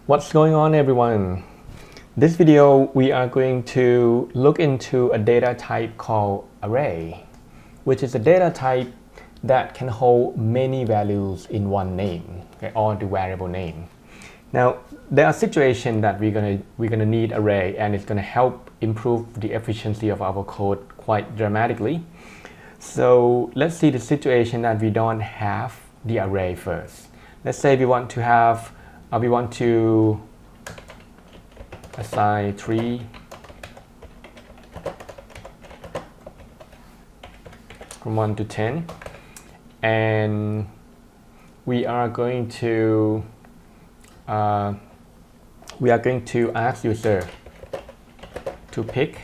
What's going on, everyone? This video we are going to look into a data type called array, which is a data type that can hold many values in one name, okay, or the variable name. Now there are situations that we're gonna need array, and it's gonna help improve the efficiency of our code quite dramatically. So let's see the situation that we don't have the array first. Let's say we want to assign 3 from 1 to 10, and we are going to ask user to pick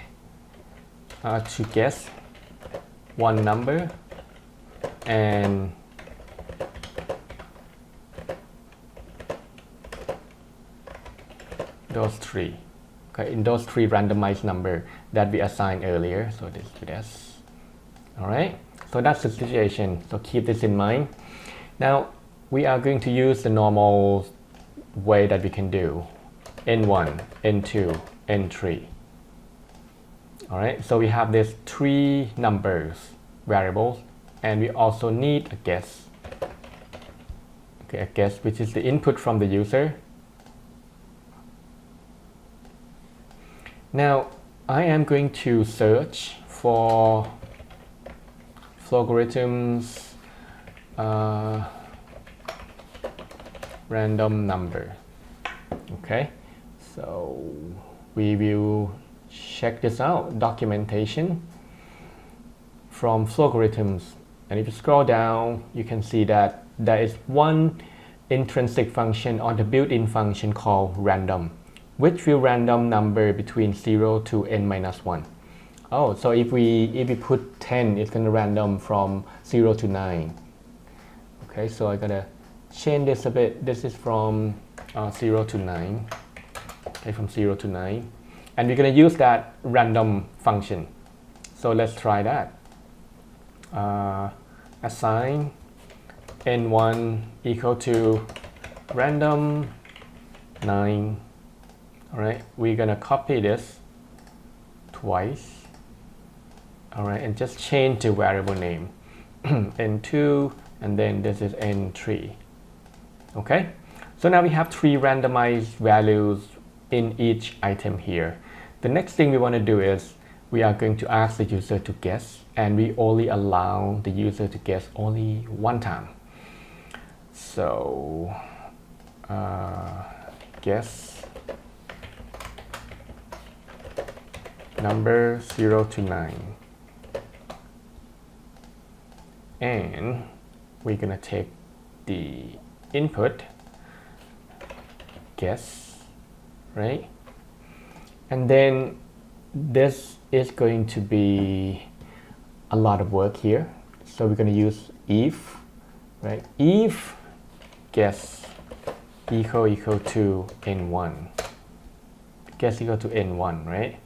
to guess one number, and those three, okay, in those three randomized number that we assigned earlier. So this, all right. So that's the situation. So keep this in mind. Now we are going to use the normal way that we can do n1, n2, n3. All right. So we have these three numbers variables, and we also need a guess. Okay, a guess, which is the input from the user. Now I am going to search for Flowgorithm's random number. Okay, so we will check this out, documentation from Flowgorithms, and if you scroll down you can see that there is one intrinsic function or the built-in function called random, which will random number between 0 to n-1. Oh, so if we put 10, it's going to random from 0 to 9. Okay, so I gotta change this a bit. This is from 0 to 9. Okay, from 0 to 9. And we're going to use that random function. So let's try that. Assign n1 equal to random 9. All right, we're gonna copy this twice. All right, and just change the variable name n2, and then this is n3. Okay, so now we have three randomized values in each item here. The next thing we want to do is we are going to ask the user to guess, and we only allow the user to guess only one time. So guess number 0 to 9, and we're gonna take the input guess, right? And then this is going to be a lot of work here, so we're gonna use if, right? If guess equal to n1, guess equal to n1, right?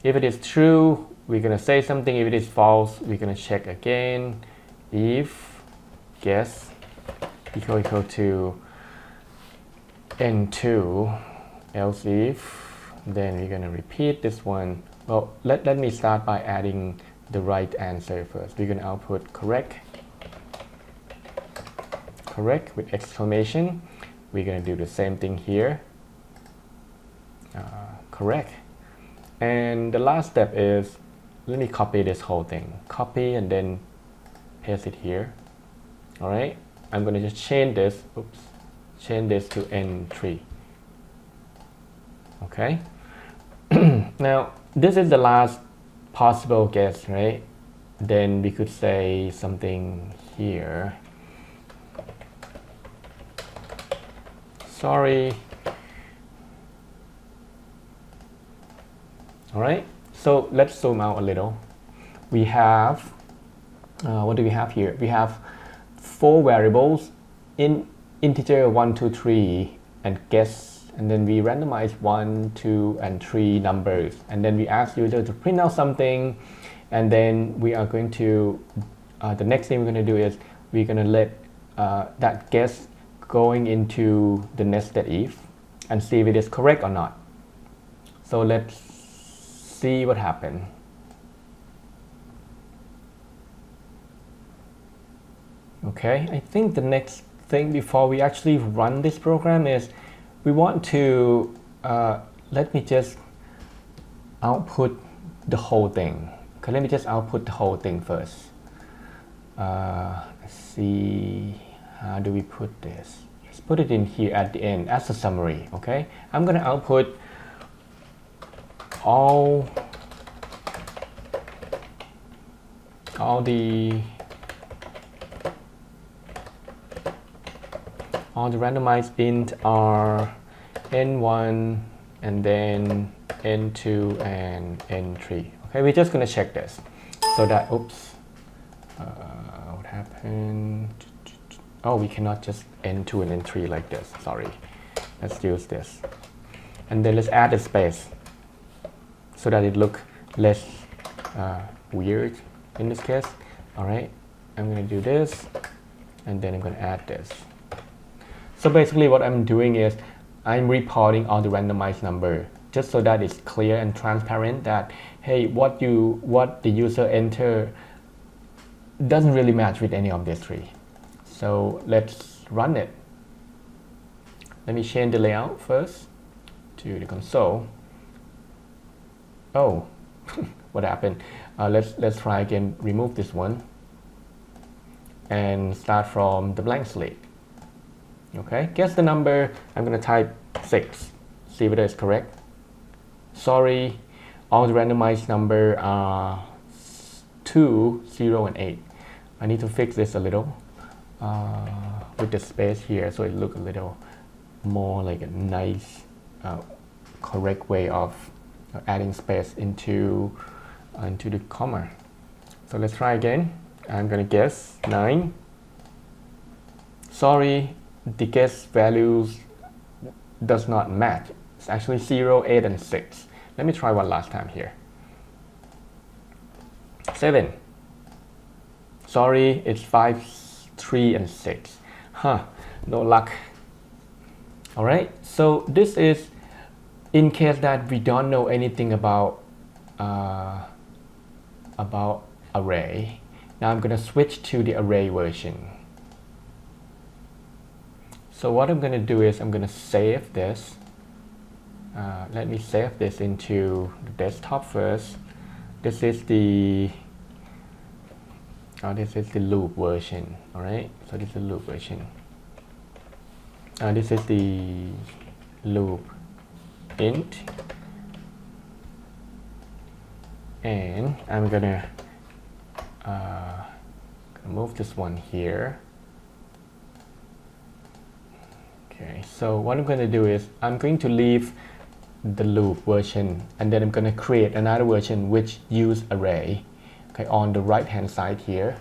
If it is true, we're going to say something. If it is false, we're going to check again. If guess equal to n2, else if, then we're going to repeat this one. Well, let me start by adding the right answer first. We're going to output correct with exclamation. We're going to do the same thing here. Correct. And the last step is, let me copy this whole thing. Copy and then paste it here. All right. I'm going to just change this. Oops. Change this to n3. Okay. Now, this is the last possible guess, right? Then we could say something here. Sorry. All right, so let's zoom out a little. We have, what do we have here? We have 4 variables in integer 1, 2, 3, and guess, and then we randomize 1, 2, and 3 numbers, and then we ask user to print out something, and then we are going to, the next thing we're going to do is we're going to let that guess going into the nested if, and see if it is correct or not. So let's see what happened. Okay, I think the next thing before we actually run this program is we want to let me just output the whole thing. Okay, let me just output the whole thing first. Let's see, how do we put this? Let's put it in here at the end as a summary. Okay, I'm gonna output all the randomized int are n1 and then n2 and n3. Okay, we're just gonna check this so that, oops, what happened? Oh, we cannot just n2 and n3 like this, sorry. Let's use this. And then let's add a space so that it look less weird in this case. All right, I'm gonna do this and then I'm gonna add this. So basically what I'm doing is I'm reporting all the randomized number just so that it's clear and transparent that, hey, what the user enter doesn't really match with any of these three. So let's run it. Let me change the layout first to the console. Oh, what happened? Let's try again, remove this one and start from the blank slate. Okay, guess the number. I'm gonna type 6, see whether it's correct. Sorry, all the randomized number are 2, 0, and 8. I need to fix this a little with the space here so it looks a little more like a nice, correct way of adding space into the comma. So let's try again. I'm gonna guess 9. Sorry, the guess values does not match. It's actually 0, 8, and 6. Let me try one last time here. 7. Sorry, it's 5, 3, and 6. Huh, no luck. All right, so this is in case that we don't know anything about array. Now I'm gonna switch to the array version. So what I'm gonna do is I'm gonna save this. Let me save this into the desktop first. This is the loop version. All right, so this is the loop version. This is the loop int, and I'm gonna move this one here. Okay, so what I'm going to do is I'm going to leave the loop version and then I'm going to create another version which use array. Okay, on the right hand side here.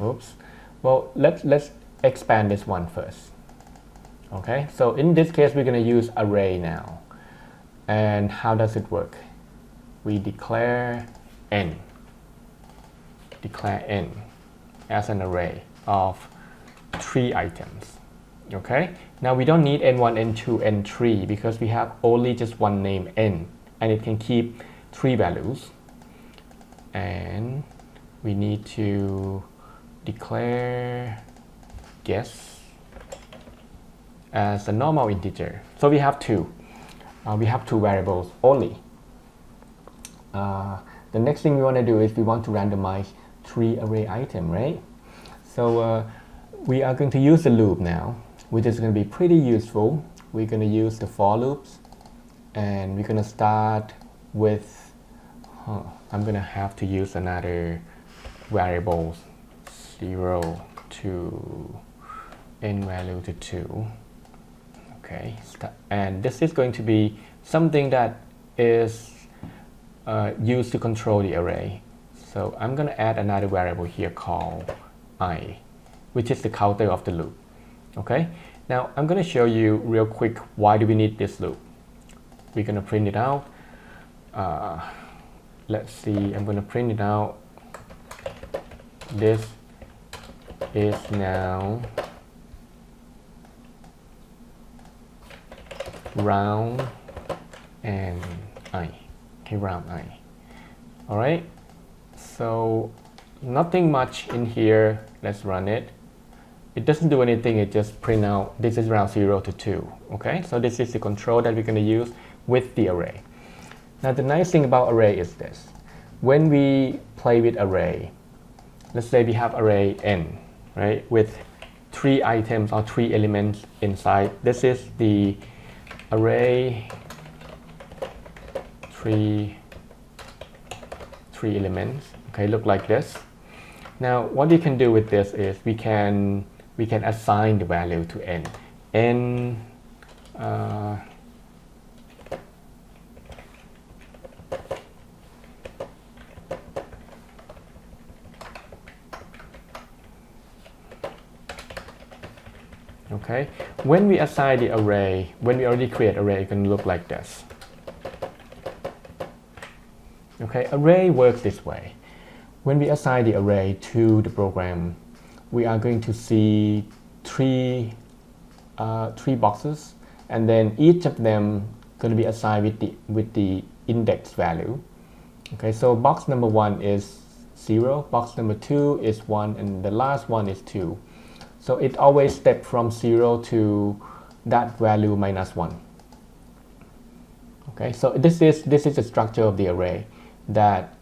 Oops. Well, let's expand this one first. Okay, so in this case we're going to use array now. And how does it work? We declare n as an array of 3 items. Okay, now we don't need n1, n2, n3 because we have only just one name n and it can keep 3 values. And we need to declare guess as a normal integer. So we have two variables only. The next thing we want to do is we want to randomize 3 array item, right? So we are going to use the loop now, which is going to be pretty useful. We're going to use the for loops and we're going to start with I'm going to have to use another variables 0 to n value to 2. Okay, and this is going to be something that is used to control the array. So I'm going to add another variable here called I, which is the counter of the loop. Okay, now I'm going to show you real quick why do we need this loop. We're going to print it out. Let's see, I'm going to print it out. This is now round and I. Okay, round I. All right, so nothing much in here. Let's run it. It doesn't do anything, it just print out this is round 0 to 2. Okay, so this is the control that we're going to use with the array. Now the nice thing about array is this. When we play with array, let's say we have array n, right, with 3 items or 3 elements inside. This is the array 3 elements. Okay, look like this. Now what we can do with this is we can assign the value to n. Okay, when we assign the array, when we already create array, it can look like this. Okay, array works this way. When we assign the array to the program, we are going to see three boxes, and then each of them going to be assigned with the index value. Okay, so box number 1 is 0, box number 2 is 1, and the last one is 2. So it always steps from 0 to that value minus 1. Okay, so this is the structure of the array that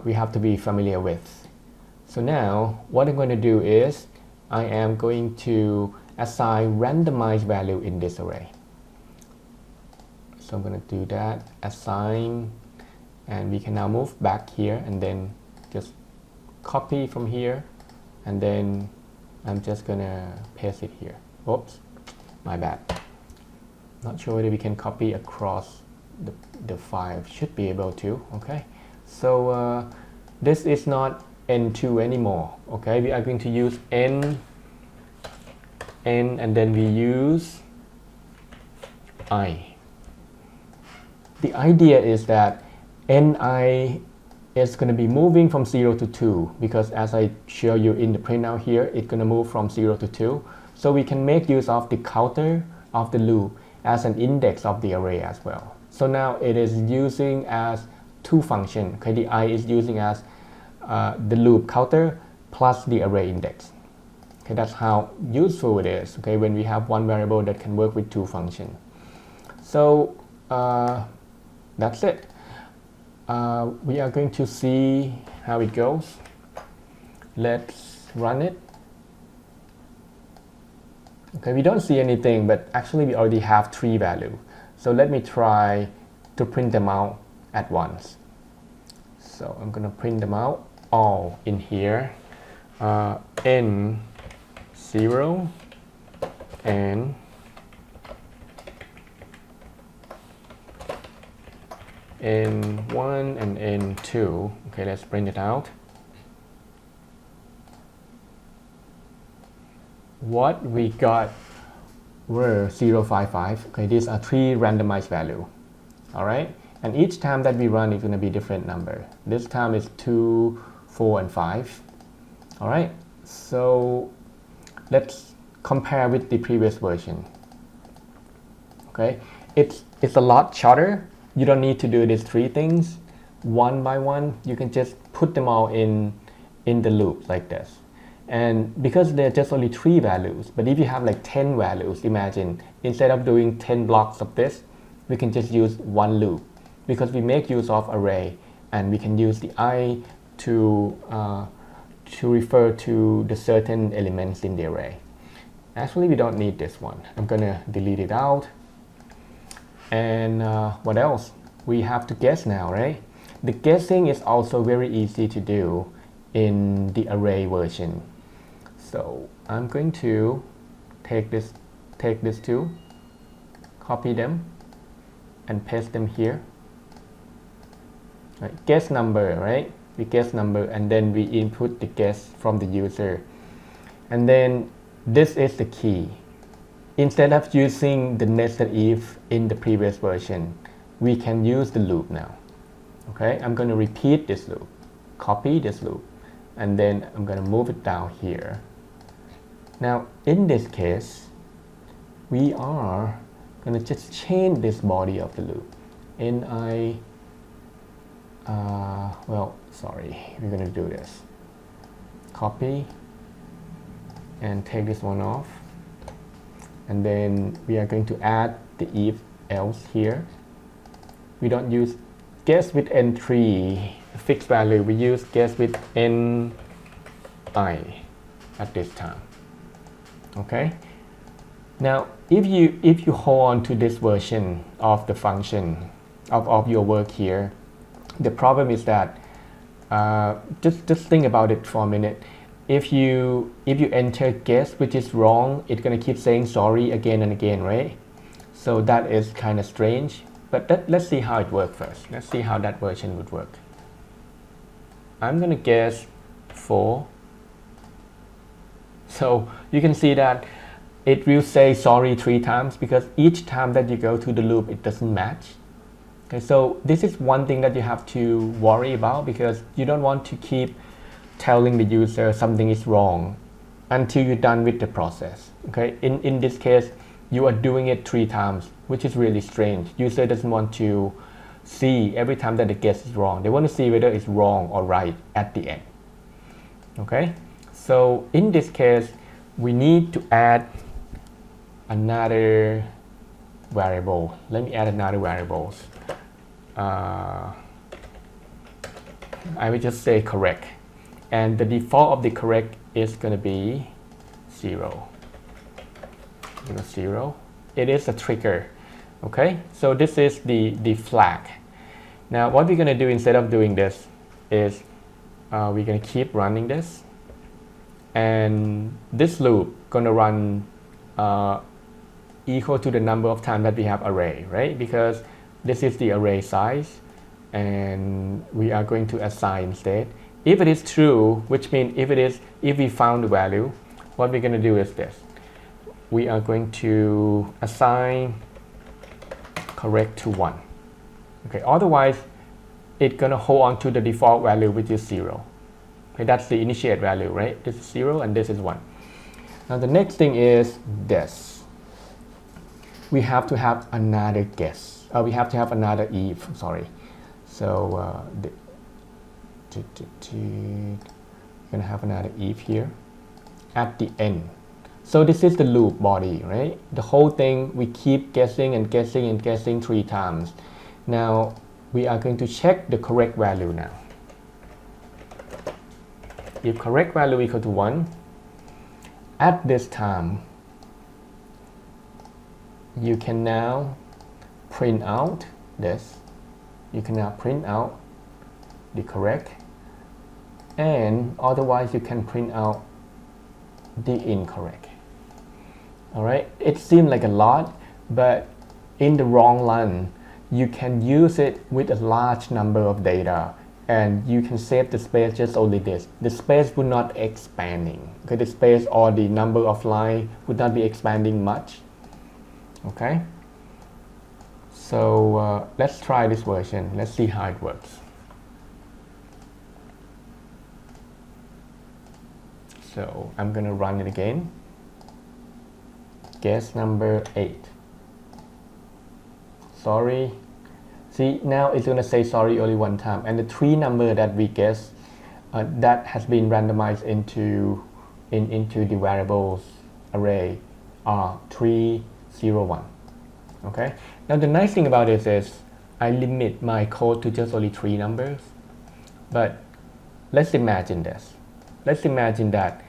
we have to be familiar with. So now what I'm going to do is I am going to assign randomized value in this array. So I'm going to do that, assign, and we can now move back here and then just copy from here, and then I'm just going to paste it here. Oops, my bad. Not sure whether we can copy across the file. Should be able to. Okay, so this is not n2 anymore. Okay, we are going to use n, and then we use I. The idea is that ni is going to be moving from 0 to 2, because as I show you in the printout here, it's going to move from 0 to 2. So we can make use of the counter of the loop as an index of the array as well. So now it is using as two functions. Okay, the I is using as the loop counter plus the array index. Okay, that's how useful it is. Okay, when we have one variable that can work with two functions. So that's it. We are going to see how it goes. Let's run it. Okay, we don't see anything, but actually we already have 3 values. So let me try to print them out at once. So I'm going to print them out all in here. N0 and N1 and N2. Okay, let's print it out. What we got were 0, 5, 5. Okay, these are 3 randomized values. All right, and each time that we run is going to be different number. This time is 2, 4, and 5. All right, so let's compare with the previous version. Okay, it's a lot shorter. You don't need to do these 3 things one by one. You can just put them all in the loop like this. And because they're just only 3 values, but if you have like 10 values, imagine instead of doing 10 blocks of this, we can just use one loop, because we make use of array, and we can use the I to refer to the certain elements in the array. Actually, we don't need this one. I'm gonna delete it out. And what else? We have to guess now, right? The guessing is also very easy to do in the array version. So I'm going to take this 2, copy them, and paste them here. Right. Guess number, right? We guess number, and then we input the guess from the user. And then this is the key. Instead of using the nested if in the previous version, we can use the loop now. Okay, I'm going to repeat this loop, copy this loop, and then I'm going to move it down here. Now in this case, we are gonna just change this body of the loop. Ni, well, sorry, we're gonna do this. Copy and take this one off. And then we are going to add the if else here. We don't use guess with n3 fixed value. We use guess with ni at this time. Okay. Now, if you hold on to this version of the function of your work here, the problem is that just think about it for a minute. If you enter guess which is wrong, it's gonna keep saying sorry again and again, right? So that is kind of strange. But let's see how it works first. Let's see how that version would work. I'm gonna guess 4. So you can see that it will say sorry 3 times because each time that you go to the loop, it doesn't match. Okay, so this is one thing that you have to worry about because you don't want to keep telling the user something is wrong until you're done with the process. Okay, in this case, you are doing it 3 times, which is really strange. User doesn't want to see every time that the guess is wrong. They want to see whether it's wrong or right at the end. Okay, so in this case, we need to add another variable. Let me add another variable. I will just say correct. And the default of the correct is going to be 0. 0. It is a trigger. Okay, so this is the flag. Now what we're going to do instead of doing this is we're going to keep running this. And this loop going to run equal to the number of times that we have array, right? Because this is the array size and we are going to assign instead. If it is true, which means if we found the value, what we're going to do is this. We are going to assign correct to 1. Okay, otherwise it's going to hold on to the default value, which is 0. Okay, that's the initiate value, right? This is 0 and this is 1. Now the next thing is this. We have to have another guess. We have to have another if, sorry. So we're gonna have another if here at the end. So this is the loop body, right? The whole thing we keep guessing and guessing and guessing 3 times. Now we are going to check the correct value now. If correct value equal to 1, at this time you can now print out this. You can now print out the correct, and otherwise you can print out the incorrect. All right, it seems like a lot, but in the long run you can use it with a large number of data and you can save the space just only this. The space would not expanding. Okay, the space or the number of lines would not be expanding much. Okay, so let's try this version. Let's see how it works. So I'm gonna run it again. Guess number 8. Sorry. See, now it's gonna say sorry only 1 time, and the 3 number that we guess that has been randomized into the variables array are 3, 0, 1. Okay. Now the nice thing about this is I limit my code to just only 3 numbers. But let's imagine this. Let's imagine that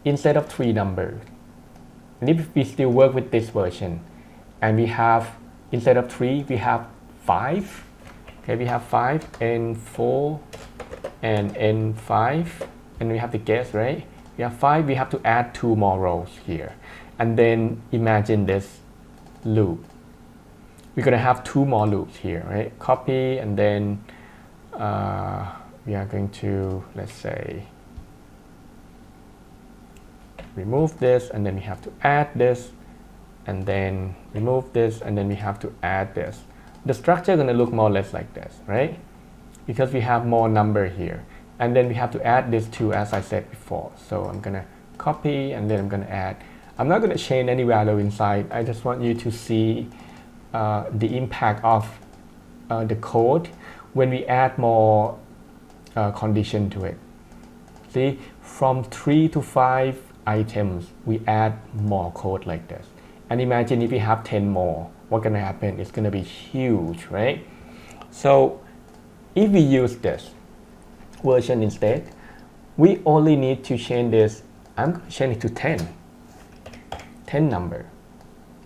instead of 3 numbers, and if we still work with this version, and we have instead of 3 we have 5. Okay, we have 5 and 4 and n5, and we have to guess, right? We have 5. We have to add 2 more rows here, and then imagine this loop. We're gonna have 2 more loops here, right? Copy, and then we are going to, let's say, remove this, and then we have to add this, and then remove this, and then we have to add this. The structure is going to look more or less like this, right? Because we have more number here, and then we have to add this too, as I said before. So I'm going to copy, and then I'm going to add. I'm not going to change any value inside. I just want you to see the impact of the code when we add more condition to it. See, from 3 to 5 items, we add more code like this. And imagine if we have 10 more, what's going to happen? It's going to be huge, right? So if we use this version instead, we only need to change this. I'm going to change it to 10 number.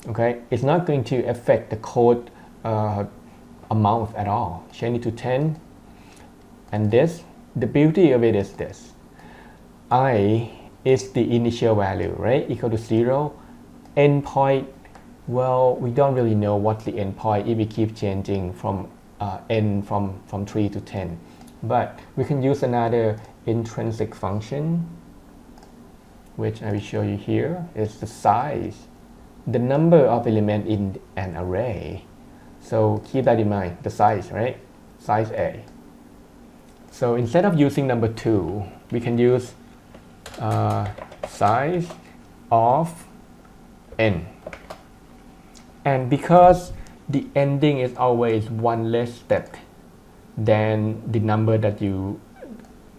Okay, it's not going to affect the code amount at all. Change it to 10. And this, the beauty of it is this. I is the initial value, right? Equal to 0. Endpoint, well, we don't really know what the endpoint if we keep changing from n from 3 to 10. But we can use another intrinsic function, which I will show you here, is the size, the number of elements in an array. So keep that in mind, the size, right? Size A. So instead of using number 2, we can use size of n. And because the ending is always one less step than the number that you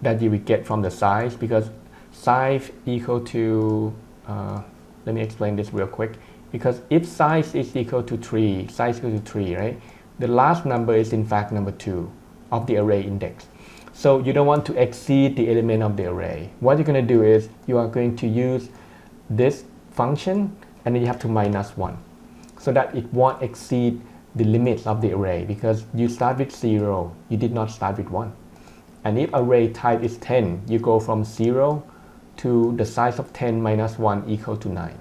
will get from the size, because size equal to let me explain this real quick. Because if size is equal to 3, size equal to 3, right? The last number is in fact number 2 of the array index. So you don't want to exceed the element of the array. What you're going to do is you are going to use this function and then you have to minus 1 so that it won't exceed the limits of the array, because you start with 0, you did not start with 1. And if array type is 10, you go from 0 to the size of 10 minus 1 equal to 9.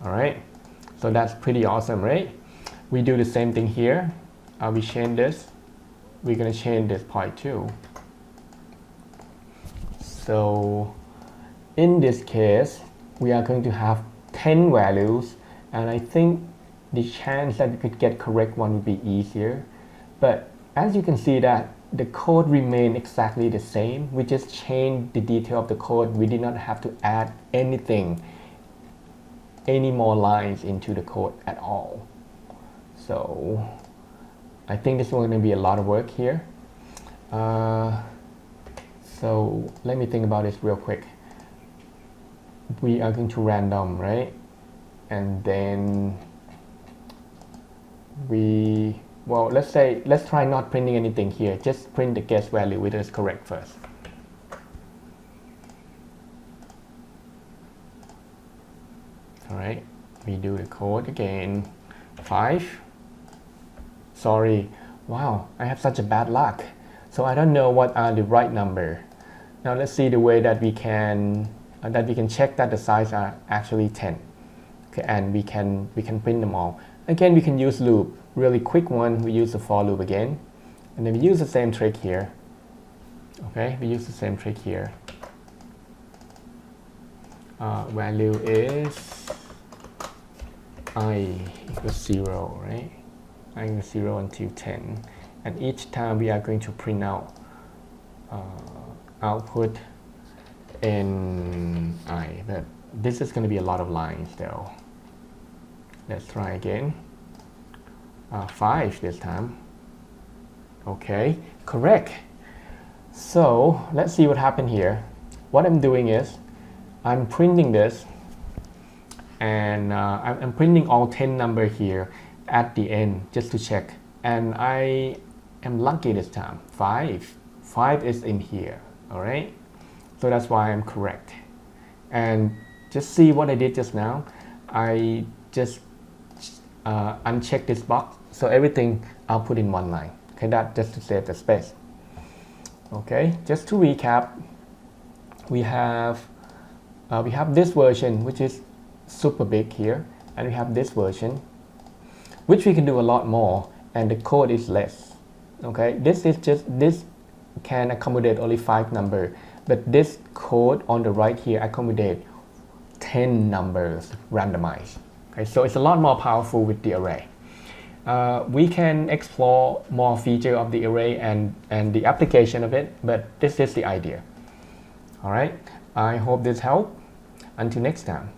Alright, so that's pretty awesome, right? We do the same thing here. We change this. We're going to change this point too. So in this case, we are going to have 10 values, and I think the chance that we could get correct one would be easier. But as you can see that the code remained exactly the same. We just changed the detail of the code. We did not have to add anything, any more lines into the code at all. So I think this is going to be a lot of work here. So let me think about this real quick. We are going to random, right? And then well, let's try not printing anything here. Just print the guess value which is correct first. All right, we do the code again. 5. Sorry, wow, I have such a bad luck. So I don't know what are the right number. Now let's see the way that we can check that the size are actually 10. Okay, and we can print them all. Again, we can use loop. Really quick one, we use the for loop again. And then we use the same trick here. Okay, we use the same trick here. Value is I equals 0, right? I equals 0 until 10. And each time we are going to print out output in I. But this is going to be a lot of lines though. Let's try again. 5 this time. Okay, correct. So let's see what happened here. What I'm doing is I'm printing this, and I'm printing all 10 number here at the end just to check. And I am lucky this time. 5 is in here. All right. So that's why I'm correct. And just see what I did just now. I just uncheck this box, so everything I'll put in one line. Okay, that just to save the space. Okay, just to recap, we have this version which is super big here, and we have this version which we can do a lot more, and the code is less. Okay, this can accommodate only 5 number, but this code on the right here accommodate 10 numbers randomized. Okay, so it's a lot more powerful with the array. We can explore more feature of the array and the application of it, but this is the idea. All right, I hope this helped. Until next time.